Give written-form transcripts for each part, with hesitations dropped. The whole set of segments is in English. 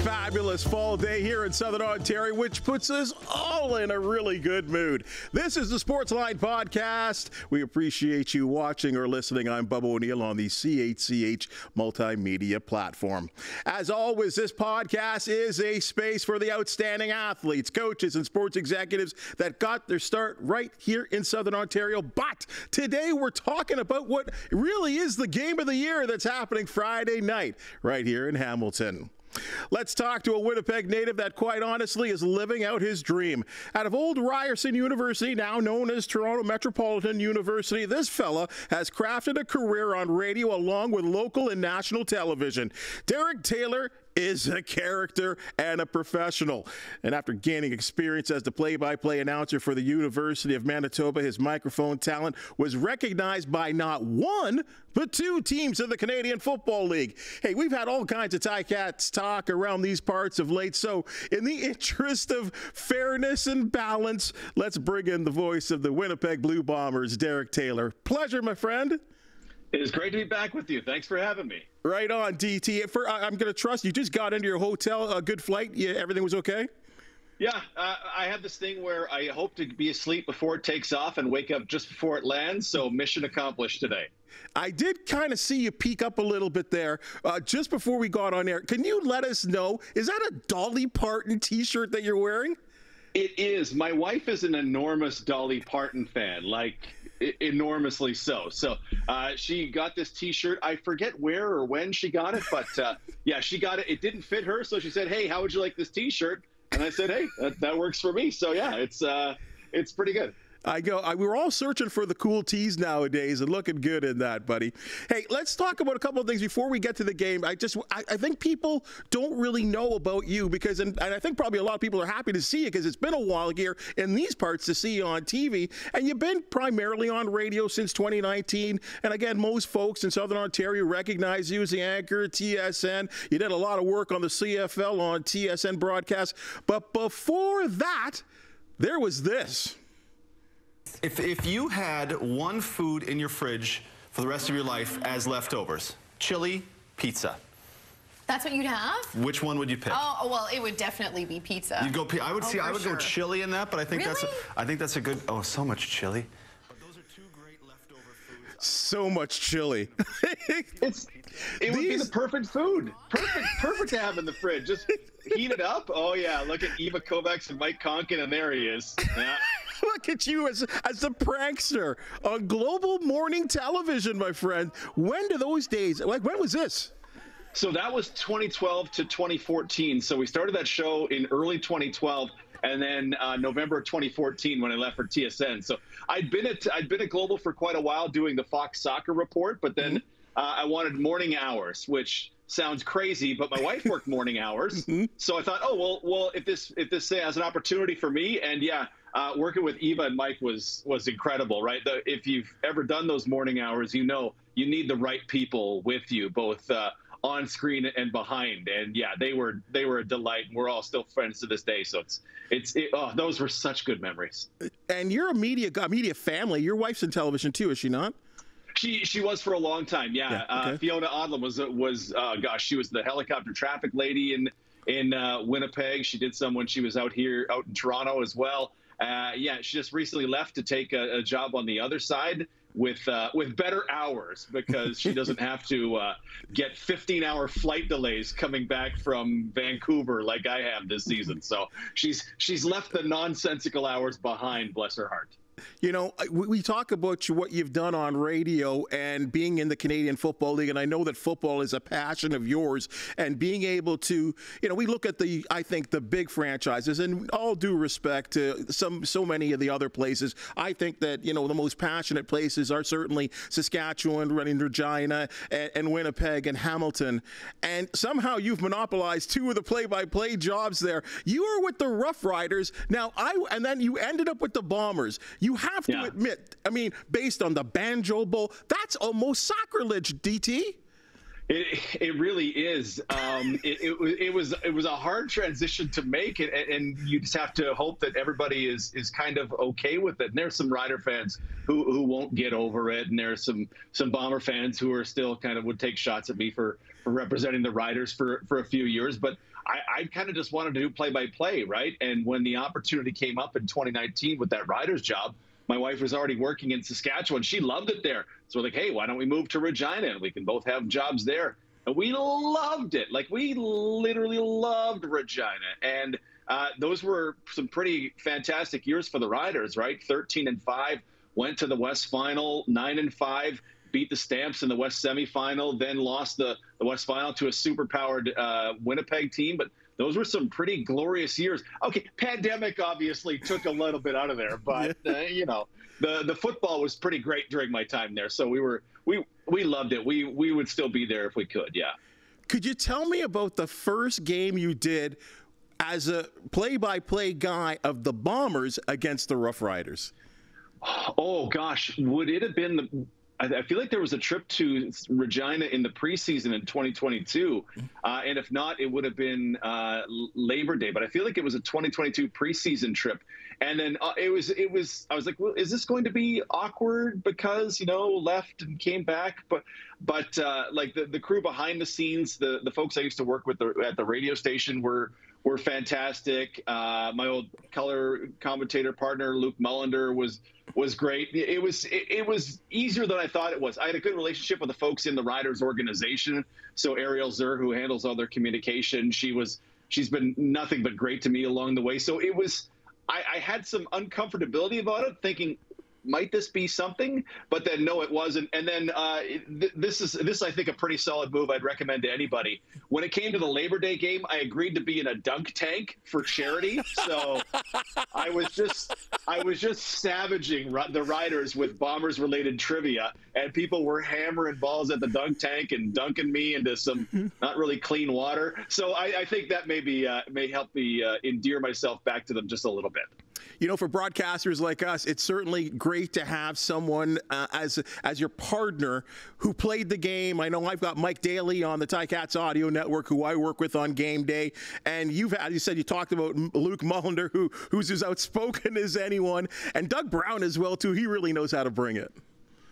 fabulous fall day here in Southern Ontario, which puts us all in a really good mood. This is the Sportsline Podcast. We appreciate you watching or listening. I'm Bubba O'Neill on the CHCH multimedia platform. As always, this podcast is a space for the outstanding athletes, coaches, and sports executives that got their start right here in Southern Ontario. But today we're talking about what really is the game of the year that's happening Friday night right here in Hamilton. Let's talk to a Winnipeg native that quite honestly is living out his dream. Out of old Ryerson University, now known as Toronto Metropolitan University, this fella has crafted a career on radio along with local and national television. Derek Taylor is a character and a professional. And after gaining experience as the play-by-play announcer for the University of Manitoba, his microphone talent was recognized by not one, but two teams in the Canadian Football League. Hey, we've had all kinds of Ticats talk around these parts of late, so in the interest of fairness and balance, let's bring in the voice of the Winnipeg Blue Bombers, Derek Taylor. Pleasure, my friend. It is great to be back with you. Thanks for having me. Right on, DT. I'm going to trust you just got into your hotel, a good flight. Yeah, everything was okay? Yeah, I have this thing where I hope to be asleep before it takes off and wake up just before it lands, so mission accomplished today. I did kind of see you peek up a little bit there just before we got on air. Can you let us know, is that a Dolly Parton t-shirt that you're wearing? It is. My wife is an enormous Dolly Parton fan, like enormously so. So she got this t-shirt. I forget where or when she got it, but yeah, she got it. It didn't fit her, so she said, "Hey, how would you like this t-shirt?" And I said, "Hey, that works for me." So yeah, it's pretty good. We're all searching for the cool tees nowadays and looking good in that, buddy. Hey, let's talk about a couple of things before we get to the game. I think people don't really know about you because, and I think probably a lot of people are happy to see you because it's been a while here in these parts to see you on TV. And you've been primarily on radio since 2019. And again, most folks in Southern Ontario recognize you as the anchor at TSN. You did a lot of work on the CFL on TSN broadcast. But before that, there was this. If you had one food in your fridge for the rest of your life as leftovers, chili, pizza. That's what you'd have? Which one would you pick? Oh, well, it would definitely be pizza. You'd go. I would go chili in that, but I think that's a good. Oh, so much chili. But those are two great leftover foods. So much chili. It would be the perfect food. Perfect to have in the fridge. Just heat it up. Oh yeah, look at Eva Kovacs and Mike Conkin, and there he is. Yeah. Look at you as the prankster on global morning television, my friend. When do those days, when was this? So that was 2012 to 2014. So we started that show in early 2012, and then November of 2014 when I left for TSN. So I'd been at Global for quite a while doing the Fox Soccer Report, but then I wanted morning hours, which sounds crazy, but my wife worked morning hours. So I thought, oh, well, if this has an opportunity for me, and yeah, working with Eva and Mike was incredible, right? If you've ever done those morning hours, you know you need the right people with you, both on screen and behind. And yeah, they were a delight. We're all still friends to this day. So those were such good memories. And you're a media family. Your wife's in television too, is she not? She was for a long time. Yeah. Okay. Fiona Odlum was she was the helicopter traffic lady in Winnipeg. She did some when she was out in Toronto as well. Yeah, she just recently left to take a job on the other side with better hours because she doesn't have to get 15-hour flight delays coming back from Vancouver like I have this season. So she's left the nonsensical hours behind, bless her heart. You know, we talk about what you've done on radio and being in the Canadian Football League, and I know that football is a passion of yours, and being able to, we look at I think the big franchises, and all due respect to so many of the other places, I think that, the most passionate places are certainly Saskatchewan, Regina, and Winnipeg and Hamilton, and somehow you've monopolized two of the play-by-play jobs there. You were with the Rough Riders, and then you ended up with the Bombers. You have to admit, based on the Banjo Bowl, that's almost sacrilege, DT. It really is. It was a hard transition to make, and you just have to hope that everybody is kind of okay with it. And there's some Rider fans who won't get over it, and there's some Bomber fans who are still kind of would take shots at me for representing the Riders for a few years. But I kind of just wanted to do play-by-play, right? And when the opportunity came up in 2019 with that Riders job, my wife was already working in Saskatchewan. She loved it there. So we're like, hey, why don't we move to Regina? And we can both have jobs there. And we loved it. Like, we literally loved Regina. And those were some pretty fantastic years for the Riders, right? 13-5, went to the West Final, 9-5, beat the Stamps in the West semifinal, then lost the West Final to a super-powered Winnipeg team. But those were some pretty glorious years. Okay, pandemic obviously took a little bit out of there, but you know, the football was pretty great during my time there. So we loved it. We would still be there if we could. Yeah. Could you tell me about the first game you did as a play-by-play guy of the Bombers against the Rough Riders? Oh gosh, would it have been I feel like there was a trip to Regina in the preseason in 2022, and if not, it would have been Labor Day. But I feel like it was a 2022 preseason trip, and then it was. I was like, well, is this going to be awkward because left and came back? But like the crew behind the scenes, the folks I used to work with at the radio station were fantastic. My old color commentator partner Luke Mullender was great. It was easier than I thought it was. I had a good relationship with the folks in the Riders organization. So Ariel Zur, who handles all their communication, she's been nothing but great to me along the way. So it was, I had some uncomfortability about it, thinking, might this be something? But then no, it wasn't. And then this is I think a pretty solid move I'd recommend to anybody. When it came to the Labor Day game, I agreed to be in a dunk tank for charity. So I was just savaging the Riders with Bombers related trivia, and people were hammering balls at the dunk tank and dunking me into some not really clean water. So I think that may help me endear myself back to them just a little bit. For broadcasters like us, it's certainly great to have someone as your partner who played the game. I know I've got Mike Daly on the Ticats audio network, who I work with on game day. And you talked about Luke Mullender, who's as outspoken as anyone. And Doug Brown as well, too. He really knows how to bring it.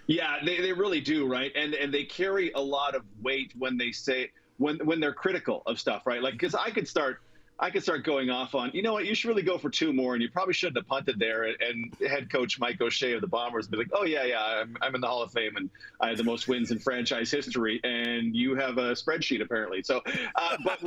Yeah, they really do, right? And they carry a lot of weight when they say, when they're critical of stuff, right? Like, because I could start going off on, you know what, you should really go for two more, and you probably shouldn't have punted there. And head coach Mike O'Shea of the Bombers be like, oh, yeah, I'm in the Hall of Fame, and I have the most wins in franchise history, and you have a spreadsheet, apparently. So, but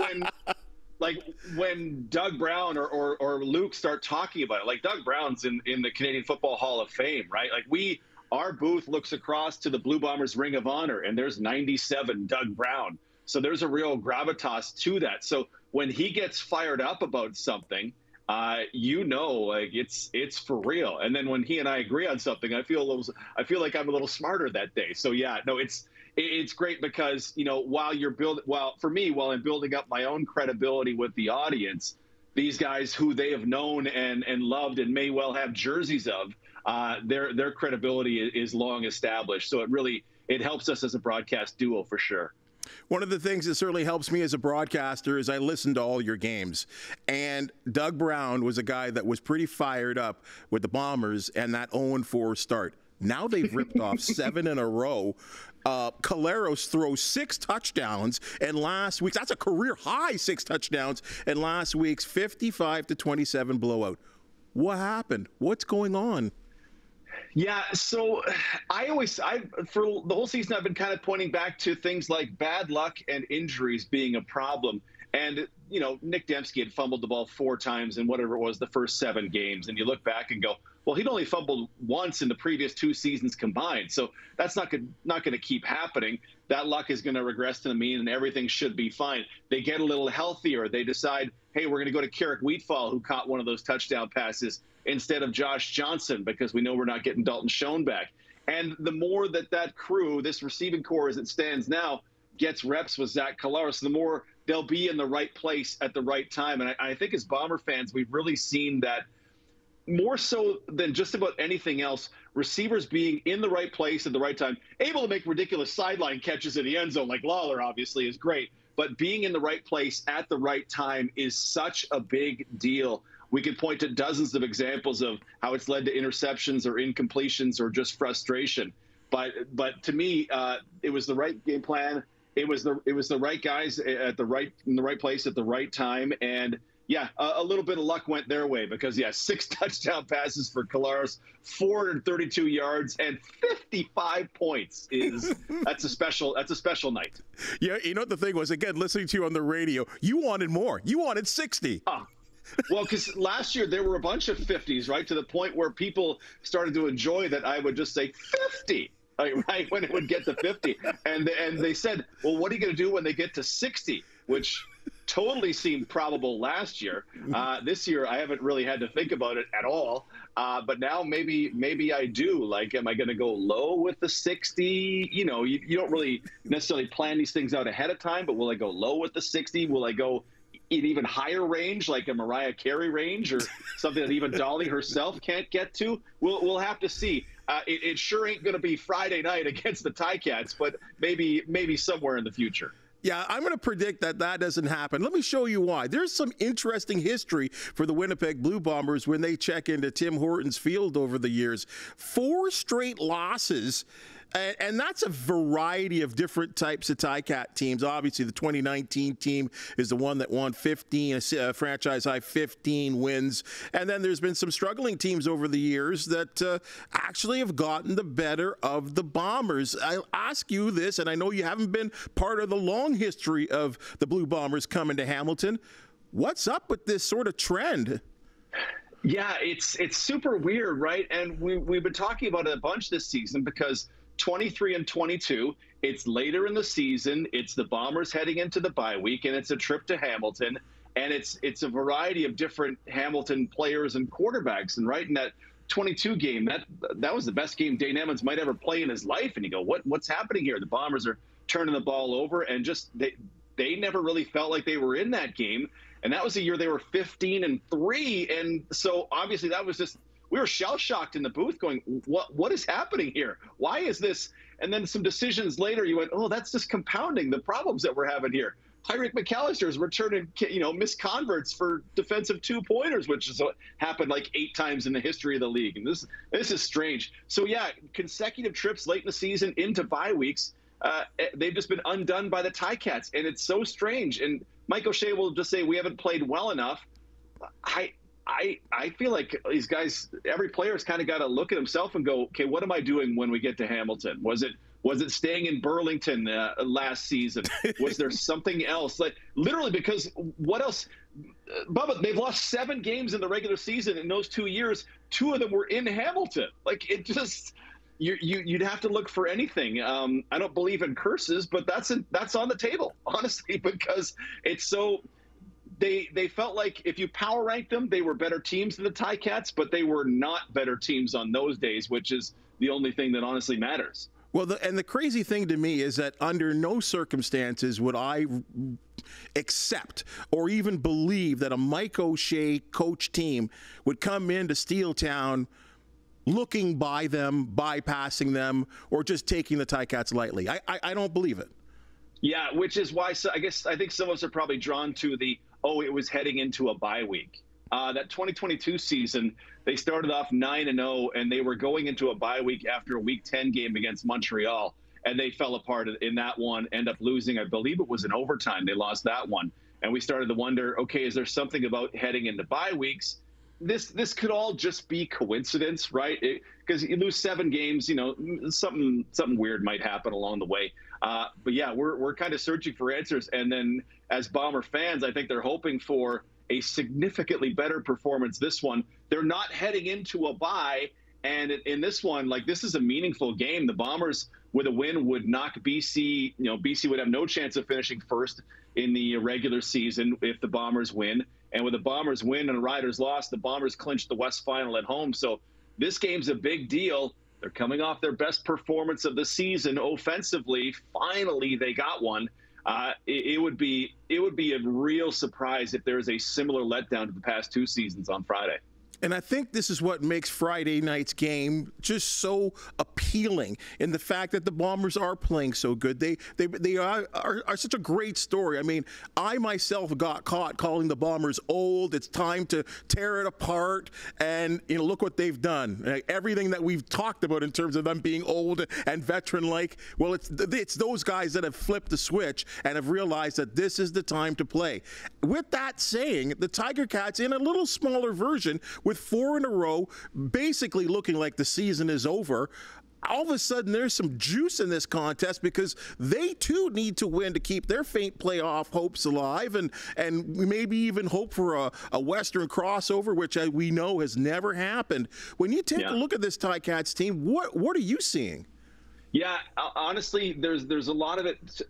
when Doug Brown or Luke start talking about it, like Doug Brown's in the Canadian Football Hall of Fame, right? Like our booth looks across to the Blue Bombers Ring of Honor, and there's 97 Doug Brown. So there's a real gravitas to that. So when he gets fired up about something, like it's for real. And then when he and I agree on something, I feel like I'm a little smarter that day. So yeah, no, it's great because while I'm building up my own credibility with the audience, these guys who they have known and loved and may well have jerseys of, their credibility is long established. So it helps us as a broadcast duo for sure. One of the things that certainly helps me as a broadcaster is I listen to all your games. And Doug Brown was a guy that was pretty fired up with the Bombers and that 0-4 start. Now they've ripped off 7 in a row. Caleros throws 6 touchdowns, and last week's, that's a career high 6 touchdowns, and last week's 55-27 blowout. What happened? What's going on? Yeah, so for the whole season, I've been kind of pointing back to things like bad luck and injuries being a problem. And, Nick Dembski had fumbled the ball 4 times in whatever it was, the first 7 games. And you look back and go, well, he'd only fumbled once in the previous 2 seasons combined. So that's not going to keep happening. That luck is going to regress to the mean, and everything should be fine. They get a little healthier. They decide, hey, we're going to go to Carrick Wheatfall, who caught one of those touchdown passes, instead of Josh Johnson, because we know we're not getting Dalton Schoen back. And the more that crew, this receiving core as it stands now, gets reps with Zach Caleros, the more they'll be in the right place at the right time. And I think as Bomber fans, we've really seen that more so than just about anything else, receivers being in the right place at the right time, able to make ridiculous sideline catches in the end zone, like Lawler obviously is great, but being in the right place at the right time is such a big deal. We could point to dozens of examples of how it's led to interceptions or incompletions or just frustration. But to me, it was the right game plan. It was the right guys in the right place at the right time. And yeah, a little bit of luck went their way because 6 touchdown passes for Collaros, 432 yards, and 55 points that's a special night. Yeah, you know what the thing was, again, listening to you on the radio, you wanted more. You wanted 60. Well, because last year there were a bunch of 50s, right, to the point where people started to enjoy that I would just say 50. Right when it would get to 50, and they said, well, what are you going to do when they get to 60? Which totally seemed probable last year. This year, I haven't really had to think about it at all. But now maybe I do. Like, am I going to go low with the 60? You know, you don't really necessarily plan these things out ahead of time. But will I go low with the 60? Will I go in even higher range, like a Mariah Carey range, or something that even Dolly herself can't get to? We'll have to see. It sure ain't going to be Friday night against the Ticats, but maybe somewhere in the future. Yeah, I'm going to predict that doesn't happen. Let me show you why. There's some interesting history for the Winnipeg Blue Bombers when they check into Tim Hortons Field over the years. 4 straight losses. And that's a variety of different types of Ticat teams. Obviously, the 2019 team is the one that won 15, a franchise high 15 wins. And then there's been some struggling teams over the years that actually have gotten the better of the Bombers. I'll ask you this, and I know you haven't been part of the long history of the Blue Bombers coming to Hamilton. What's up with this sort of trend? Yeah, it's super weird, right? And we've been talking about it a bunch this season because 23 and 22, it's later in the season, it's the Bombers heading into the bye week, and it's a trip to Hamilton, and it's a variety of different Hamilton players and quarterbacks. And right in that 22 game, that was the best game Dane Emmons might ever play in his life. And you go, what's happening here? The Bombers are turning the ball over, and just they never really felt like they were in that game. And that was the year they were 15-3, and so obviously that was just, we were shell-shocked in the booth going, what is happening here? Why is this? And then some decisions later, you went, oh, that's just compounding the problems that we're having here. Tyreek McAllister is returning, missed converts for defensive 2-pointers, which is what happened like 8 times in the history of the league. And this is strange. So, yeah, consecutive trips late in the season into bye weeks, they've just been undone by the Ticats. And it's so strange. And Mike O'Shea will just say we haven't played well enough. I feel like these guys, every player's kind of got to look at himself and go, okay, what am I doing when we get to Hamilton? Was it staying in Burlington last season? Was there something else? Like literally, because what else? Bubba, they've lost 7 games in the regular season in those 2 years. 2 of them were in Hamilton. Like it just, you'd have to look for anything. I don't believe in curses, but that's on the table, honestly, because it's so. They felt like if you power ranked them, they were better teams than the Ticats, but they were not better teams on those days, which is the only thing that honestly matters. Well, the crazy thing to me is that under no circumstances would I accept or even believe that a Mike O'Shea coach team would come into Steeltown looking by them, bypassing them, or just taking the Ticats lightly. I don't believe it. Yeah, which is why I think some of us are probably drawn to it was heading into a bye week. That 2022 season, they started off 9-0, and they were going into a bye week after a Week 10 game against Montreal, and they fell apart in that one, end up losing. I believe it was in overtime. They lost that one, and we started to wonder, okay, is there something about heading into bye weeks? This could all just be coincidence, right? Because you lose 7 games, something weird might happen along the way. But yeah, we're kind of searching for answers. And then as Bomber fans, I think they're hoping for a significantly better performance this one. They're not heading into a bye. And in this one, like this is a meaningful game. The Bombers with a win would knock BC, BC would have no chance of finishing first in the regular season if the Bombers win. And with the Bombers win and the Riders loss, the Bombers clinched the West Final at home. So this game's a big deal. They're coming off their best performance of the season offensively. Finally, they got one. It would be a real surprise if there is a similar letdown to the past 2 seasons on Friday. And I think this is what makes Friday night's game just so appealing, in the fact that the Bombers are playing so good. They are such a great story. I mean, I myself got caught calling the Bombers old. It's time to tear it apart. And, you know, look what they've done. Everything that we've talked about in terms of them being old and veteran-like, well, it's those guys that have flipped the switch and have realized that this is the time to play. With that saying, the Tiger Cats, in a little smaller version, with 4 in a row, basically looking like the season is over, all of a sudden there's some juice in this contest, because they too need to win to keep their faint playoff hopes alive, and maybe even hope for a Western crossover, which we know has never happened. When you take a look at this Ticats team, what are you seeing? Yeah, honestly, there's a lot of it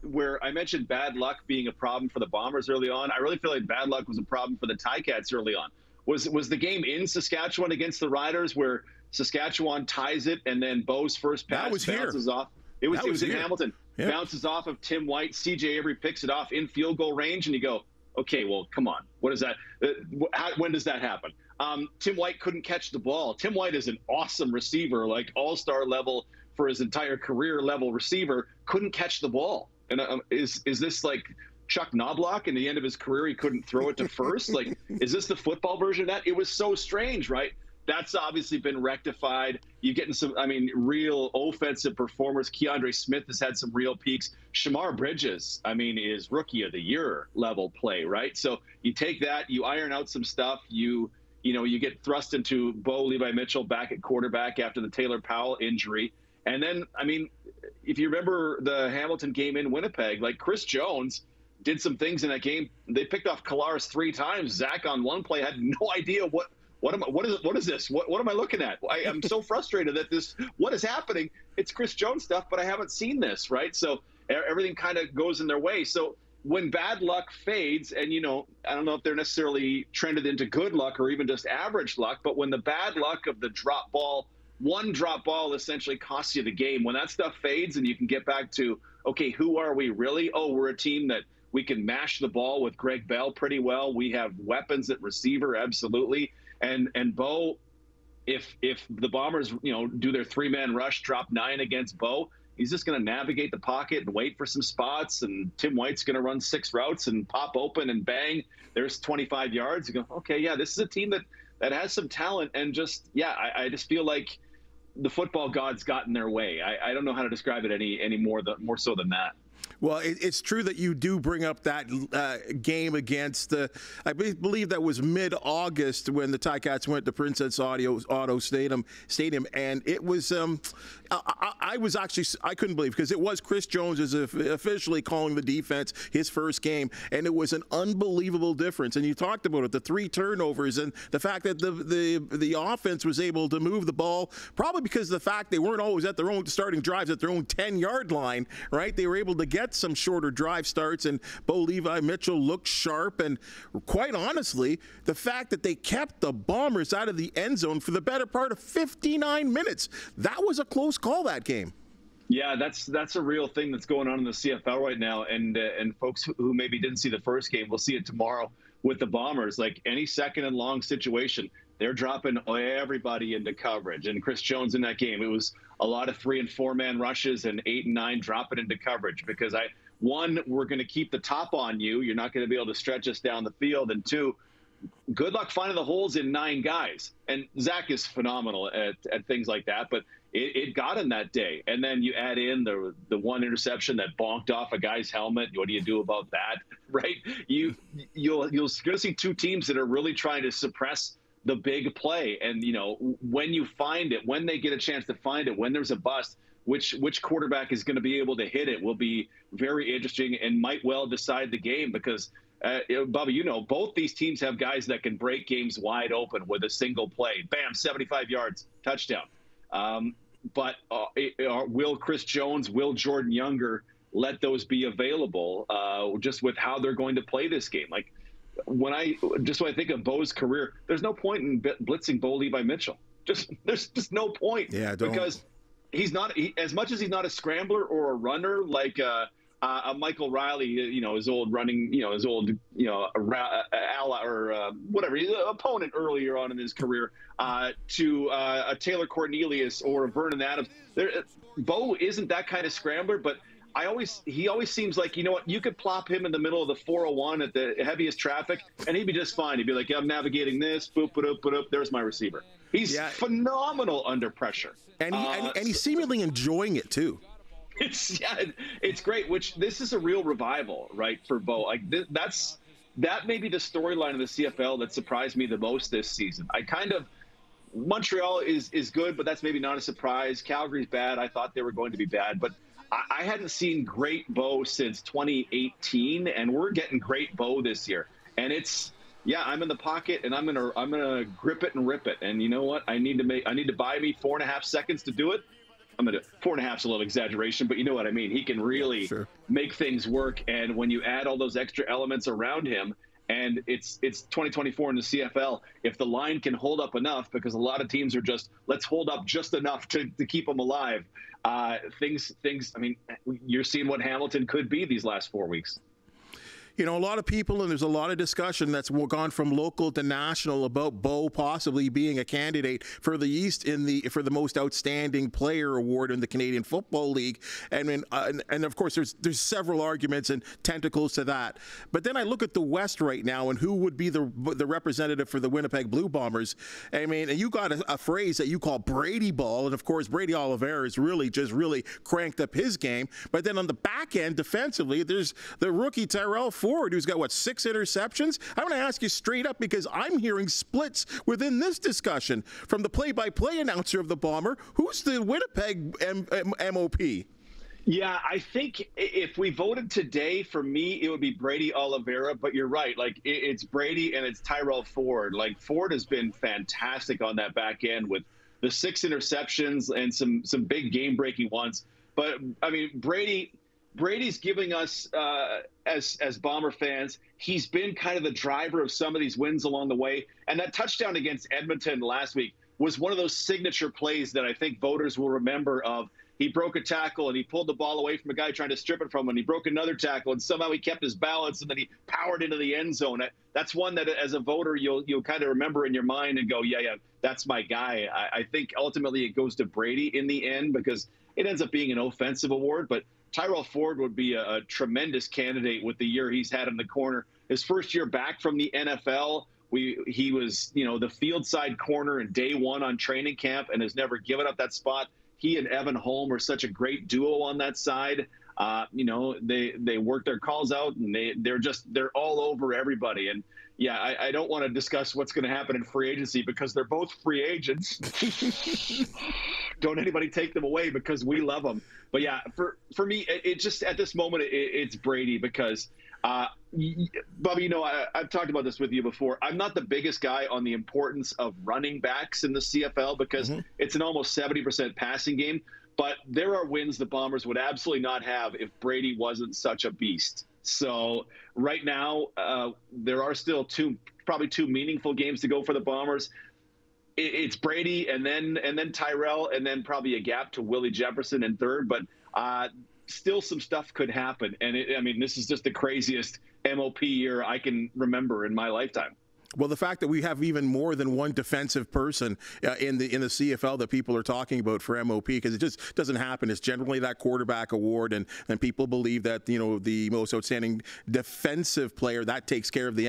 where I mentioned bad luck being a problem for the Bombers early on. I really feel like bad luck was a problem for the Ticats early on. Was the game in Saskatchewan against the Riders where Saskatchewan ties it, and then Bo's first pass bounces off? It was in Hamilton. Yep. Bounces off of Tim White. CJ Avery picks it off in field goal range, and you go, okay, well, come on. What is that? When does that happen? Tim White couldn't catch the ball. Tim White is an awesome receiver, like all-star level for his entire career level receiver, couldn't catch the ball. And is this like Chuck Knobloch in the end of his career? He couldn't throw it to first. Like, is this the football version of that? It was so strange, right? That's obviously been rectified. You're getting some, real offensive performers. Keandre Smith has had some real peaks. Shamar Bridges, is rookie of the year level play, right? So you take that, you iron out some stuff, you get thrust into Bo Levi Mitchell back at quarterback after the Taylor Powell injury. And then, if you remember the Hamilton game in Winnipeg, like Chris Jones did some things in that game. They picked off Kolaris 3 times. Zach on one play had no idea what is this? What am I looking at? I'm so frustrated that what is happening? It's Chris Jones stuff, but I haven't seen this, right? So everything kind of goes in their way. So when bad luck fades, and I don't know if they're necessarily trended into good luck or even just average luck, but when the bad luck of the one drop ball essentially costs you the game, when that stuff fades and you can get back to, okay, who are we really? Oh, we're a team that we can mash the ball with Greg Bell pretty well. We have weapons at receiver, absolutely. And Bo, if the Bombers, do their 3-man rush, drop 9 against Bo, he's just going to navigate the pocket and wait for some spots. And Tim White's going to run 6 routes and pop open and bang, there's 25 yards. You go, okay, yeah, this is a team that has some talent. And just, I just feel like the football gods got in their way. I don't know how to describe it any more so than that. Well, it's true that you do bring up that game against I believe that was mid-August when the Ticats went to Princess Auto Stadium, and it was I couldn't believe, because it was Chris Jones is officially calling the defense his first game, and it was an unbelievable difference. And you talked about it, the 3 turnovers, and the fact that the offense was able to move the ball, probably because of the fact they weren't always at their own starting drives at their own 10-yard line, right? They were able to get some shorter drive starts, and Bo Levi Mitchell looked sharp. And quite honestly, the fact that they kept the Bombers out of the end zone for the better part of 59 minutes, that was a close call, that game. Yeah, that's a real thing that's going on in the CFL right now. And folks who maybe didn't see the first game will see it tomorrow with the Bombers. Like, any second and long situation, they're dropping everybody into coverage. And Chris Jones in that game, it was a lot of 3- and 4-man rushes, and 8 and 9 dropping into coverage, because we're going to keep the top on you. You're not going to be able to stretch us down the field. And 2, good luck finding the holes in 9 guys. And Zach is phenomenal at things like that, but it got him that day. And then you add in the one interception that bonked off a guy's helmet. What do you do about that, right? You're going to see 2 teams that are really trying to suppress the big play. And, when you find it, when they get a chance to find it, when there's a bust, which quarterback is going to be able to hit it will be very interesting and might well decide the game, because Bubba, both these teams have guys that can break games wide open with a single play. Bam, 75 yards, touchdown. But will Chris Jones, will Jordan Younger let those be available just with how they're going to play this game? Like, when I think of Bo's career, there's no point in blitzing Bo Levi Mitchell. There's just no point. Yeah, because he's not as much as he's not a scrambler or a runner like Michael Riley, his old running, his old, ally or whatever, opponent earlier on in his career, to a Taylor Cornelius or a Vernon Adams. Bo isn't that kind of scrambler, but he always seems like, you could plop him in the middle of the 401 at the heaviest traffic, and he'd be just fine. He'd be like, I'm navigating this, boop, boop, boop, there's my receiver. He's phenomenal under pressure. And he's seemingly enjoying it, too. It's great, which this is a real revival, right, for Bo. Like, that may be the storyline of the CFL that surprised me the most this season. Montreal is good, but that's maybe not a surprise. Calgary's bad. I thought they were going to be bad, but I hadn't seen great Bo since 2018, and we're getting great Bo this year. And I'm in the pocket, and I'm gonna grip it and rip it. And you know what? I need to buy me 4.5 seconds to do it. I'm gonna 4.5's a little exaggeration, but you know what I mean. He can really make things work, and when you add all those extra elements around him, and it's 2024 in the CFL. If the line can hold up enough, because a lot of teams are just, let's hold up just enough to keep them alive. Things. I mean, you're seeing what Hamilton could be these last 4 weeks. A lot of people, and there's a lot of discussion that's gone from local to national about Bo possibly being a candidate for the East for the most outstanding player award in the Canadian Football League. And of course, there's several arguments and tentacles to that. But then I look at the West right now and who would be the representative for the Winnipeg Blue Bombers. I mean, you got a phrase that you call Brady ball, and of course, Brady Oliveira has really cranked up his game. But then on the back end, defensively, there's the rookie Tyrell Ford, who's got 6 interceptions. I'm going to ask you straight up, because I'm hearing splits within this discussion from the play-by-play announcer of the Bomber. Who's the Winnipeg MOP? Yeah, I think if we voted today, for me, it would be Brady Oliveira. But you're right, like it's Brady and it's Tyrell Ford. Like Ford has been fantastic on that back end with the 6 interceptions and some big game-breaking ones. But I mean, Brady's giving us, as Bomber fans, he's been kind of the driver of some of these wins along the way. And that touchdown against Edmonton last week was one of those signature plays that I think voters will remember of. He broke a tackle and he pulled the ball away from a guy trying to strip it from him. And he broke another tackle and somehow he kept his balance and then he powered into the end zone. That's one that as a voter, you'll kind of remember in your mind and go, yeah, that's my guy. I think ultimately it goes to Brady in the end because it ends up being an offensive award. But Tyrell Ford would be a tremendous candidate with the year he's had in the corner. His first year back from the NFL, he was, the field side corner in day one on training camp and has never given up that spot. He and Evan Holm are such a great duo on that side. They work their calls out and they're all over everybody. And yeah, I don't want to discuss what's going to happen in free agency because they're both free agents. Don't anybody take them away because we love them. But yeah, for me, it just at this moment, it's Brady because, Bobby, I've talked about this with you before. I'm not the biggest guy on the importance of running backs in the CFL because it's an almost 70% passing game. But there are wins the Bombers would absolutely not have if Brady wasn't such a beast. So right now, there are still probably two meaningful games to go for the Bombers. It's Brady and then Tyrell and then probably a gap to Willie Jefferson in third. But still some stuff could happen. And this is just the craziest MOP year I can remember in my lifetime. Well, the fact that we have even more than one defensive person in the CFL that people are talking about for MOP, because it just doesn't happen. It's generally that quarterback award, and people believe that the most outstanding defensive player that takes care of the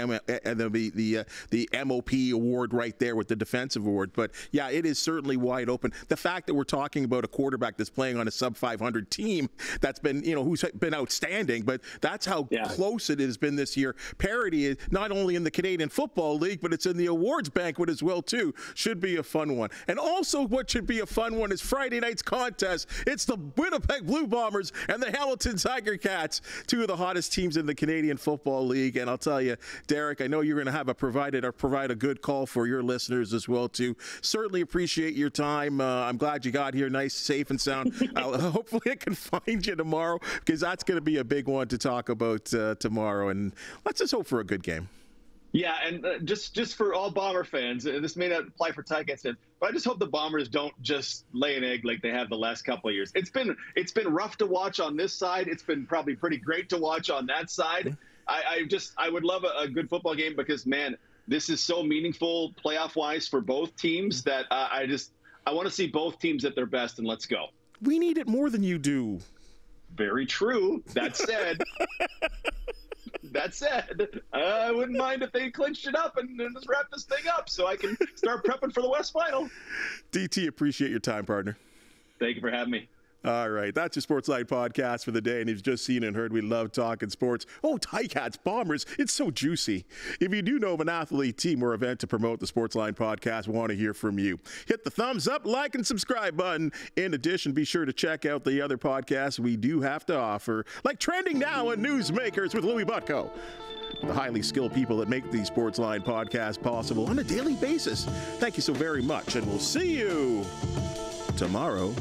MOP award right there with the defensive award. But yeah, it is certainly wide open. The fact that we're talking about a quarterback that's playing on a sub 500 team that's been who's been outstanding, but that's how close it has been this year. Parity is not only in the Canadian Football League, but it's in the awards banquet as well too. Should be a fun one. And also what should be a fun one is Friday night's contest. It's the Winnipeg Blue Bombers and the Hamilton Ticats, two of the hottest teams in the Canadian Football League. And I'll tell you, Derek, I know you're going to have provide a good call for your listeners as well too. Certainly appreciate your time. I'm glad you got here nice, safe and sound. Hopefully I can find you tomorrow because that's going to be a big one to talk about tomorrow. And let's just hope for a good game. Yeah, and just for all Bomber fans, and this may not apply for Ticats fans, but I just hope the Bombers don't just lay an egg like they have the last couple of years. It's been rough to watch on this side. It's been probably pretty great to watch on that side. I would love a good football game because, man, this is so meaningful playoff-wise for both teams that I want to see both teams at their best, and let's go. We need it more than you do. Very true. That said. That said, I wouldn't mind if they clinched it up and just wrap this thing up so I can start prepping for the West Final. DT, appreciate your time, partner. Thank you for having me. All right, that's your Sportsline podcast for the day. And if you've just seen and heard, we love talking sports. Oh, Ticats, Bombers, it's so juicy. If you do know of an athlete, team, or event to promote the Sportsline podcast, we want to hear from you. Hit the thumbs up, like, and subscribe button. In addition, be sure to check out the other podcasts we do have to offer, like Trending Now and Newsmakers with Louis Butko. The highly skilled people that make the Sportsline podcast possible on a daily basis. Thank you so very much, and we'll see you tomorrow.